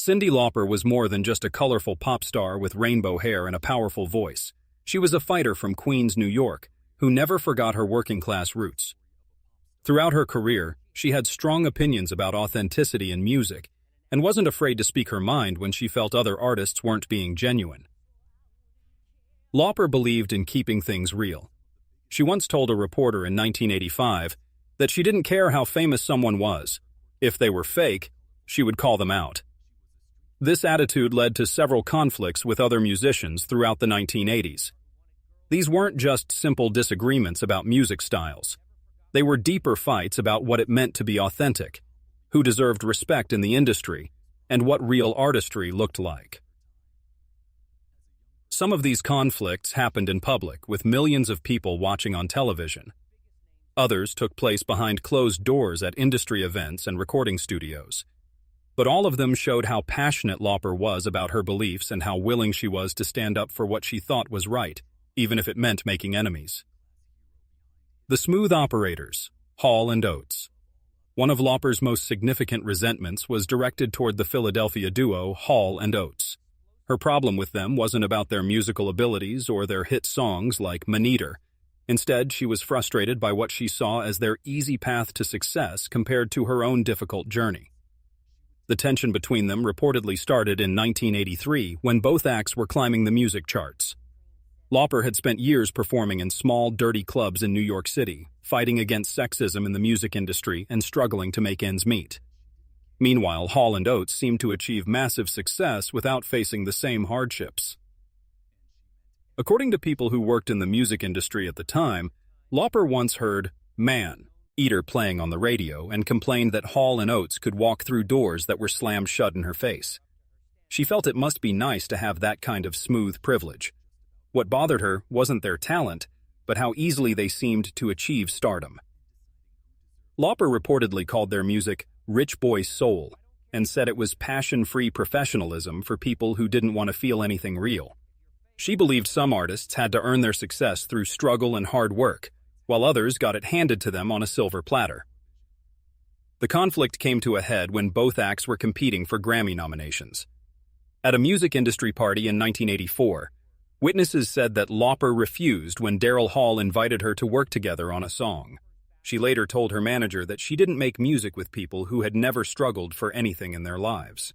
Cyndi Lauper was more than just a colorful pop star with rainbow hair and a powerful voice. She was a fighter from Queens, New York, who never forgot her working-class roots. Throughout her career, she had strong opinions about authenticity in music and wasn't afraid to speak her mind when she felt other artists weren't being genuine. Lauper believed in keeping things real. She once told a reporter in 1985 that she didn't care how famous someone was. If they were fake, she would call them out. This attitude led to several conflicts with other musicians throughout the 1980s. These weren't just simple disagreements about music styles. They were deeper fights about what it meant to be authentic, who deserved respect in the industry, and what real artistry looked like. Some of these conflicts happened in public, with millions of people watching on television. Others took place behind closed doors at industry events and recording studios. But all of them showed how passionate Lauper was about her beliefs and how willing she was to stand up for what she thought was right, even if it meant making enemies. The Smooth Operators, Hall and Oates. One of Lauper's most significant resentments was directed toward the Philadelphia duo Hall and Oates. Her problem with them wasn't about their musical abilities or their hit songs like Maneater. Instead, she was frustrated by what she saw as their easy path to success compared to her own difficult journey. The tension between them reportedly started in 1983 when both acts were climbing the music charts. Lauper had spent years performing in small, dirty clubs in New York City, fighting against sexism in the music industry and struggling to make ends meet. Meanwhile, Hall and Oates seemed to achieve massive success without facing the same hardships. According to people who worked in the music industry at the time, Lauper once heard "Man Eater" playing on the radio and complained that Hall and Oates could walk through doors that were slammed shut in her face. She felt it must be nice to have that kind of smooth privilege. What bothered her wasn't their talent, but how easily they seemed to achieve stardom. Lauper reportedly called their music "rich boy soul" and said it was passion-free professionalism for people who didn't want to feel anything real. She believed some artists had to earn their success through struggle and hard work, while others got it handed to them on a silver platter. The conflict came to a head when both acts were competing for Grammy nominations. At a music industry party in 1984, witnesses said that Lauper refused when Daryl Hall invited her to work together on a song. She later told her manager that she didn't make music with people who had never struggled for anything in their lives.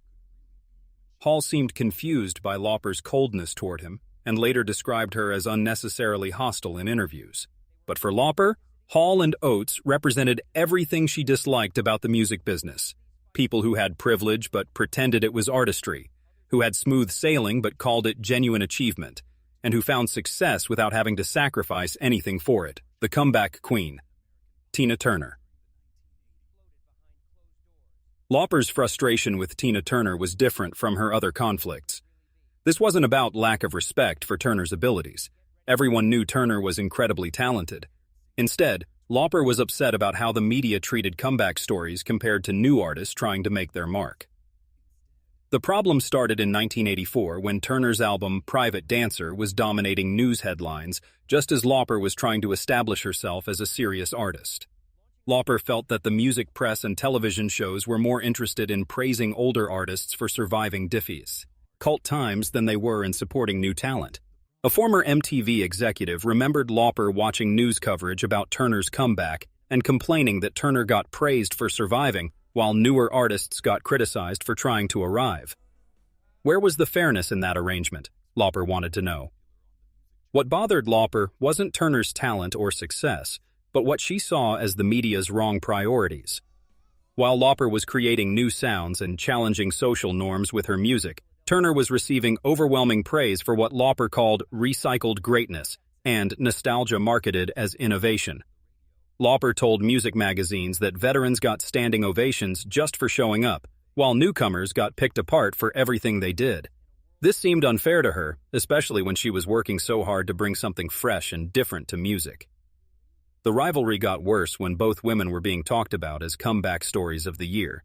Hall seemed confused by Lauper's coldness toward him and later described her as unnecessarily hostile in interviews. But for Lauper, Hall and Oates represented everything she disliked about the music business. People who had privilege but pretended it was artistry, who had smooth sailing but called it genuine achievement, and who found success without having to sacrifice anything for it. The comeback queen, Tina Turner. Lauper's frustration with Tina Turner was different from her other conflicts. This wasn't about lack of respect for Turner's abilities. Everyone knew Turner was incredibly talented. Instead, Lauper was upset about how the media treated comeback stories compared to new artists trying to make their mark. The problem started in 1984 when Turner's album Private Dancer was dominating news headlines, just as Lauper was trying to establish herself as a serious artist. Lauper felt that the music press and television shows were more interested in praising older artists for surviving difficult times than they were in supporting new talent. A former MTV executive remembered Lauper watching news coverage about Turner's comeback and complaining that Turner got praised for surviving, while newer artists got criticized for trying to arrive. Where was the fairness in that arrangement? Lauper wanted to know. What bothered Lauper wasn't Turner's talent or success, but what she saw as the media's wrong priorities. While Lauper was creating new sounds and challenging social norms with her music, Turner was receiving overwhelming praise for what Lauper called recycled greatness and nostalgia marketed as innovation. Lauper told music magazines that veterans got standing ovations just for showing up, while newcomers got picked apart for everything they did. This seemed unfair to her, especially when she was working so hard to bring something fresh and different to music. The rivalry got worse when both women were being talked about as comeback stories of the year.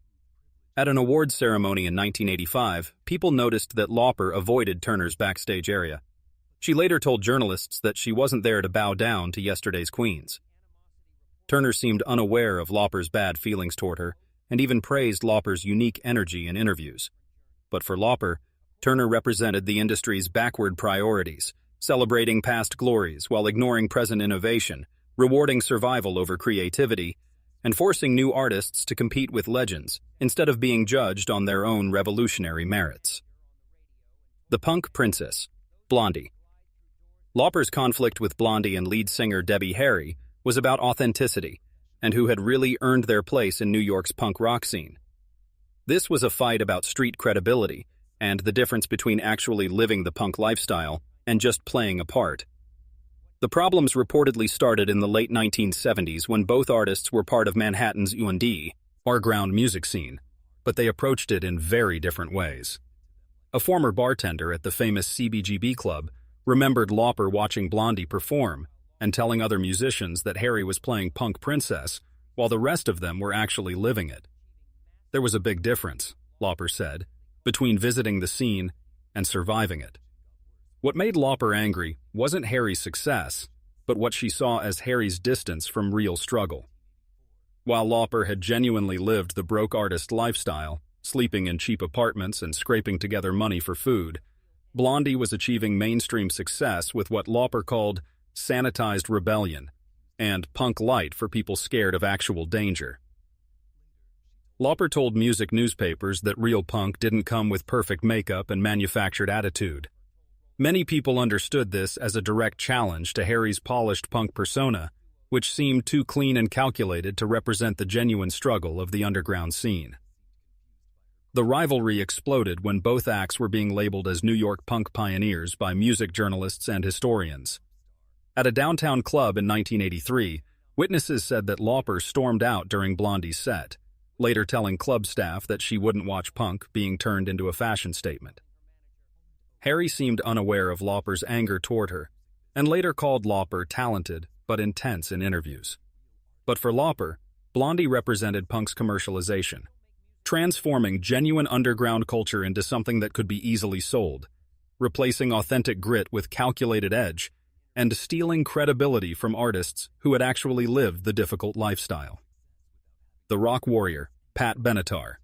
At an awards ceremony in 1985, people noticed that Lauper avoided Turner's backstage area. She later told journalists that she wasn't there to bow down to yesterday's queens. Turner seemed unaware of Lauper's bad feelings toward her, and even praised Lauper's unique energy in interviews. But for Lauper, Turner represented the industry's backward priorities, celebrating past glories while ignoring present innovation, rewarding survival over creativity, and forcing new artists to compete with legends instead of being judged on their own revolutionary merits. The Punk Princess, Blondie. Lauper's conflict with Blondie and lead singer Debbie Harry was about authenticity and who had really earned their place in New York's punk rock scene. This was a fight about street credibility and the difference between actually living the punk lifestyle and just playing a part. The problems reportedly started in the late 1970s when both artists were part of Manhattan's underground music scene, but they approached it in very different ways. A former bartender at the famous CBGB club remembered Lauper watching Blondie perform and telling other musicians that Harry was playing Punk Princess while the rest of them were actually living it. There was a big difference, Lauper said, between visiting the scene and surviving it. What made Lauper angry wasn't Harry's success, but what she saw as Harry's distance from real struggle. While Lauper had genuinely lived the broke artist lifestyle, sleeping in cheap apartments and scraping together money for food, Blondie was achieving mainstream success with what Lauper called sanitized rebellion and punk light for people scared of actual danger. Lauper told music newspapers that real punk didn't come with perfect makeup and manufactured attitude. Many people understood this as a direct challenge to Harry's polished punk persona, which seemed too clean and calculated to represent the genuine struggle of the underground scene. The rivalry exploded when both acts were being labeled as New York punk pioneers by music journalists and historians. At a downtown club in 1983, witnesses said that Lauper stormed out during Blondie's set, later telling club staff that she wouldn't watch punk being turned into a fashion statement. Harry seemed unaware of Lauper's anger toward her, and later called Lauper talented but intense in interviews. But for Lauper, Blondie represented punk's commercialization, transforming genuine underground culture into something that could be easily sold, replacing authentic grit with calculated edge, and stealing credibility from artists who had actually lived the difficult lifestyle. The rock warrior, Pat Benatar.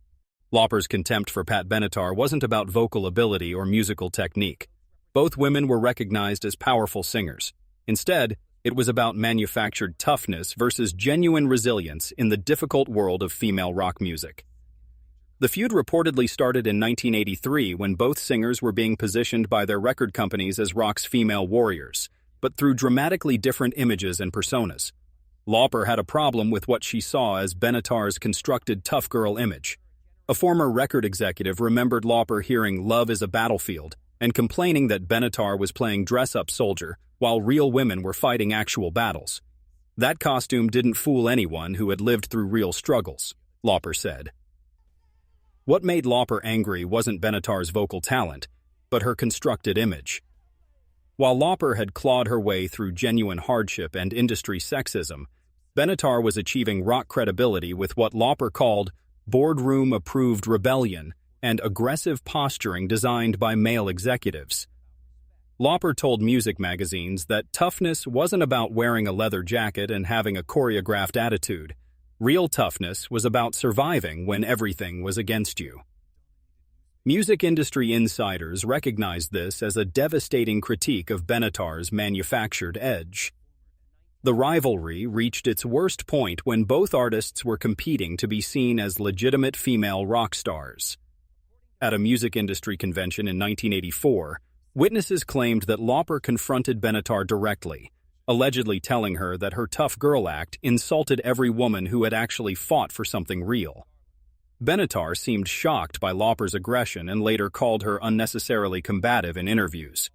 Lauper's contempt for Pat Benatar wasn't about vocal ability or musical technique. Both women were recognized as powerful singers. Instead, it was about manufactured toughness versus genuine resilience in the difficult world of female rock music. The feud reportedly started in 1983 when both singers were being positioned by their record companies as rock's female warriors, but through dramatically different images and personas. Lauper had a problem with what she saw as Benatar's constructed tough girl image. A former record executive remembered Lauper hearing "Love is a Battlefield" and complaining that Benatar was playing dress-up soldier while real women were fighting actual battles. That costume didn't fool anyone who had lived through real struggles, Lauper said. What made Lauper angry wasn't Benatar's vocal talent, but her constructed image. While Lauper had clawed her way through genuine hardship and industry sexism, Benatar was achieving rock credibility with what Lauper called boardroom-approved rebellion and aggressive posturing designed by male executives. Lauper told music magazines that toughness wasn't about wearing a leather jacket and having a choreographed attitude. Real toughness was about surviving when everything was against you. Music industry insiders recognized this as a devastating critique of Benatar's manufactured edge. The rivalry reached its worst point when both artists were competing to be seen as legitimate female rock stars. At a music industry convention in 1984, witnesses claimed that Lauper confronted Benatar directly, allegedly telling her that her tough girl act insulted every woman who had actually fought for something real. Benatar seemed shocked by Lauper's aggression and later called her unnecessarily combative in interviews.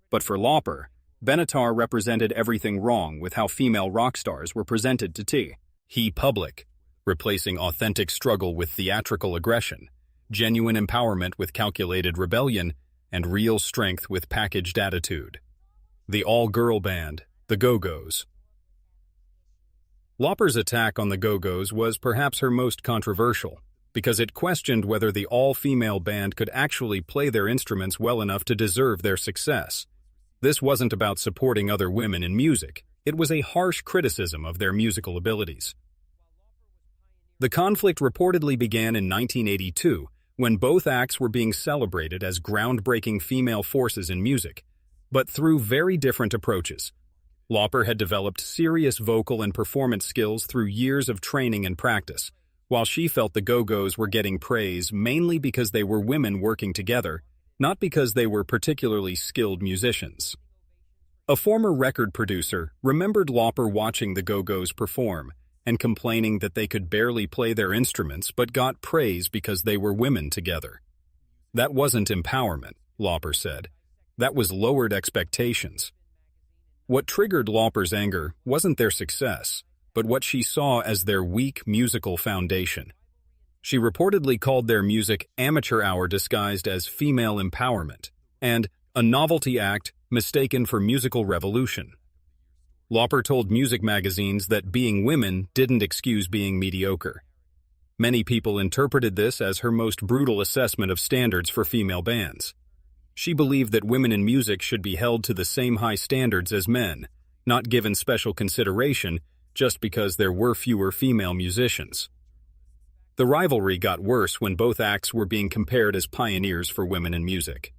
But for Lauper, Benatar represented everything wrong with how female rock stars were presented to the public, replacing authentic struggle with theatrical aggression, genuine empowerment with calculated rebellion, and real strength with packaged attitude. The all-girl band, the Go-Go's. Lauper's attack on the Go-Go's was perhaps her most controversial, because it questioned whether the all-female band could actually play their instruments well enough to deserve their success. This wasn't about supporting other women in music. It was a harsh criticism of their musical abilities. The conflict reportedly began in 1982 when both acts were being celebrated as groundbreaking female forces in music, but through very different approaches. Lauper had developed serious vocal and performance skills through years of training and practice, while she felt the Go-Go's were getting praise mainly because they were women working together, not because they were particularly skilled musicians. A former record producer remembered Lauper watching the Go-Go's perform and complaining that they could barely play their instruments but got praise because they were women together. That wasn't empowerment, Lauper said. That was lowered expectations. What triggered Lauper's anger wasn't their success, but what she saw as their weak musical foundation. She reportedly called their music amateur hour disguised as female empowerment and a novelty act mistaken for musical revolution. Lauper told music magazines that being women didn't excuse being mediocre. Many people interpreted this as her most brutal assessment of standards for female bands. She believed that women in music should be held to the same high standards as men, not given special consideration just because there were fewer female musicians. The rivalry got worse when both acts were being compared as pioneers for women in music.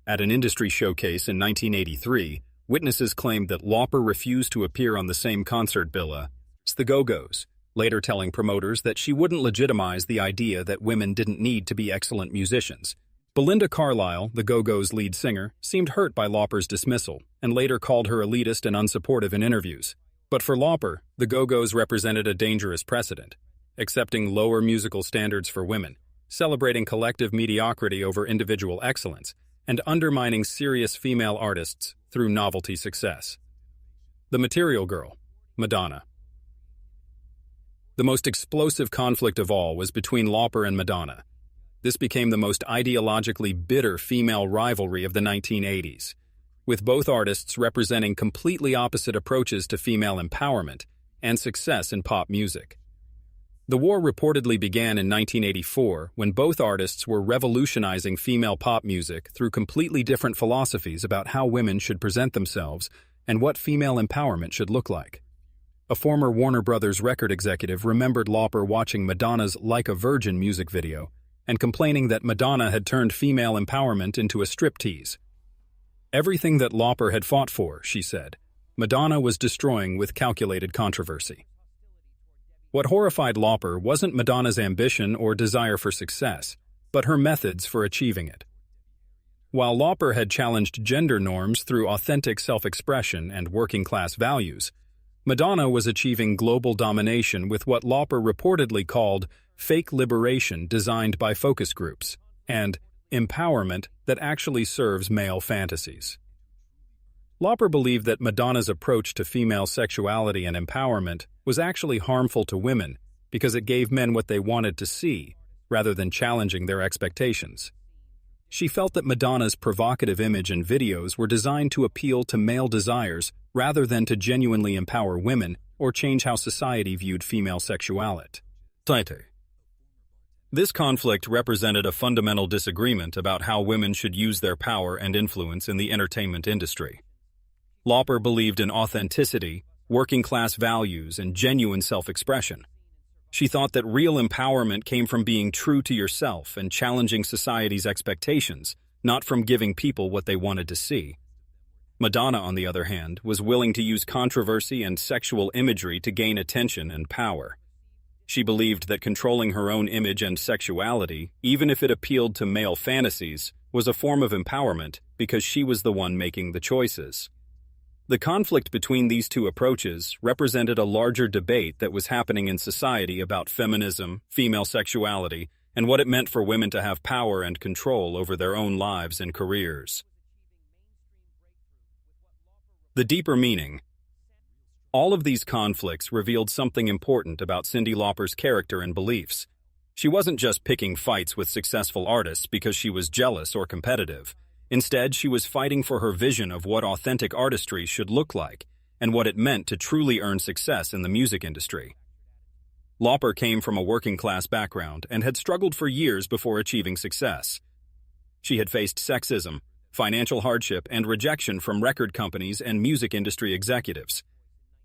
At an industry showcase in 1983, witnesses claimed that Lauper refused to appear on the same concert bill as the Go-Go's, later telling promoters that she wouldn't legitimize the idea that women didn't need to be excellent musicians. Belinda Carlisle, the Go-Go's lead singer, seemed hurt by Lauper's dismissal and later called her elitist and unsupportive in interviews. But for Lauper, the Go-Go's represented a dangerous precedent, accepting lower musical standards for women, celebrating collective mediocrity over individual excellence, and undermining serious female artists through novelty success. The Material Girl, Madonna. The most explosive conflict of all was between Lauper and Madonna. This became the most ideologically bitter female rivalry of the 1980s, with both artists representing completely opposite approaches to female empowerment and success in pop music. The war reportedly began in 1984 when both artists were revolutionizing female pop music through completely different philosophies about how women should present themselves and what female empowerment should look like. A former Warner Brothers record executive remembered Lauper watching Madonna's Like a Virgin music video and complaining that Madonna had turned female empowerment into a striptease. Everything that Lauper had fought for, she said, Madonna was destroying with calculated controversy. What horrified Lauper wasn't Madonna's ambition or desire for success, but her methods for achieving it. While Lauper had challenged gender norms through authentic self-expression and working-class values, Madonna was achieving global domination with what Lauper reportedly called fake liberation designed by focus groups and empowerment that actually serves male fantasies. Lauper believed that Madonna's approach to female sexuality and empowerment was actually harmful to women because it gave men what they wanted to see, rather than challenging their expectations. She felt that Madonna's provocative image and videos were designed to appeal to male desires rather than to genuinely empower women or change how society viewed female sexuality. This conflict represented a fundamental disagreement about how women should use their power and influence in the entertainment industry. Lauper believed in authenticity, working-class values, and genuine self-expression. She thought that real empowerment came from being true to yourself and challenging society's expectations, not from giving people what they wanted to see. Madonna, on the other hand, was willing to use controversy and sexual imagery to gain attention and power. She believed that controlling her own image and sexuality, even if it appealed to male fantasies, was a form of empowerment because she was the one making the choices. The conflict between these two approaches represented a larger debate that was happening in society about feminism, female sexuality, and what it meant for women to have power and control over their own lives and careers. The deeper meaning. All of these conflicts revealed something important about Cyndi Lauper's character and beliefs. She wasn't just picking fights with successful artists because she was jealous or competitive. Instead, she was fighting for her vision of what authentic artistry should look like and what it meant to truly earn success in the music industry. Lauper came from a working-class background and had struggled for years before achieving success. She had faced sexism, financial hardship, and rejection from record companies and music industry executives.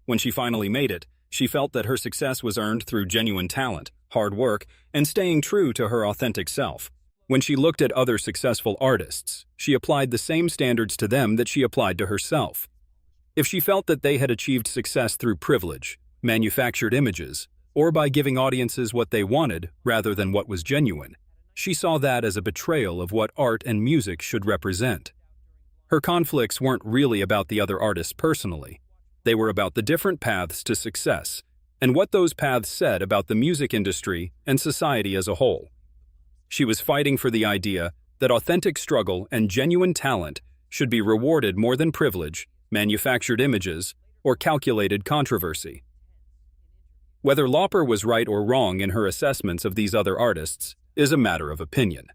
When she finally made it, she felt that her success was earned through genuine talent, hard work, and staying true to her authentic self. When she looked at other successful artists, she applied the same standards to them that she applied to herself. If she felt that they had achieved success through privilege, manufactured images, or by giving audiences what they wanted rather than what was genuine, she saw that as a betrayal of what art and music should represent. Her conflicts weren't really about the other artists personally. They were about the different paths to success and what those paths said about the music industry and society as a whole. She was fighting for the idea that authentic struggle and genuine talent should be rewarded more than privilege, manufactured images, or calculated controversy. Whether Lauper was right or wrong in her assessments of these other artists is a matter of opinion.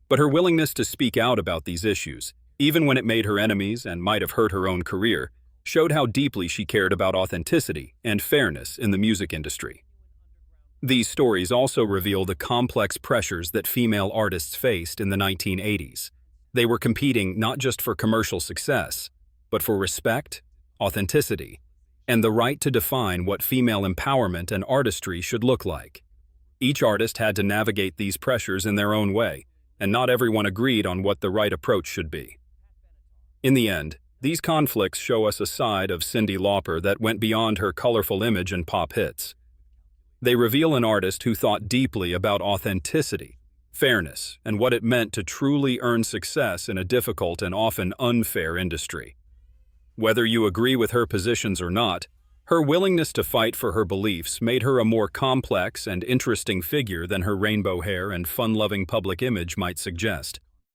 But her willingness to speak out about these issues, even when it made her enemies and might have hurt her own career, showed how deeply she cared about authenticity and fairness in the music industry. These stories also reveal the complex pressures that female artists faced in the 1980s. They were competing not just for commercial success, but for respect, authenticity, and the right to define what female empowerment and artistry should look like. Each artist had to navigate these pressures in their own way, and not everyone agreed on what the right approach should be. In the end, these conflicts show us a side of Cyndi Lauper that went beyond her colorful image and pop hits. They reveal an artist who thought deeply about authenticity, fairness, and what it meant to truly earn success in a difficult and often unfair industry. Whether you agree with her positions or not, her willingness to fight for her beliefs made her a more complex and interesting figure than her rainbow hair and fun-loving public image might suggest.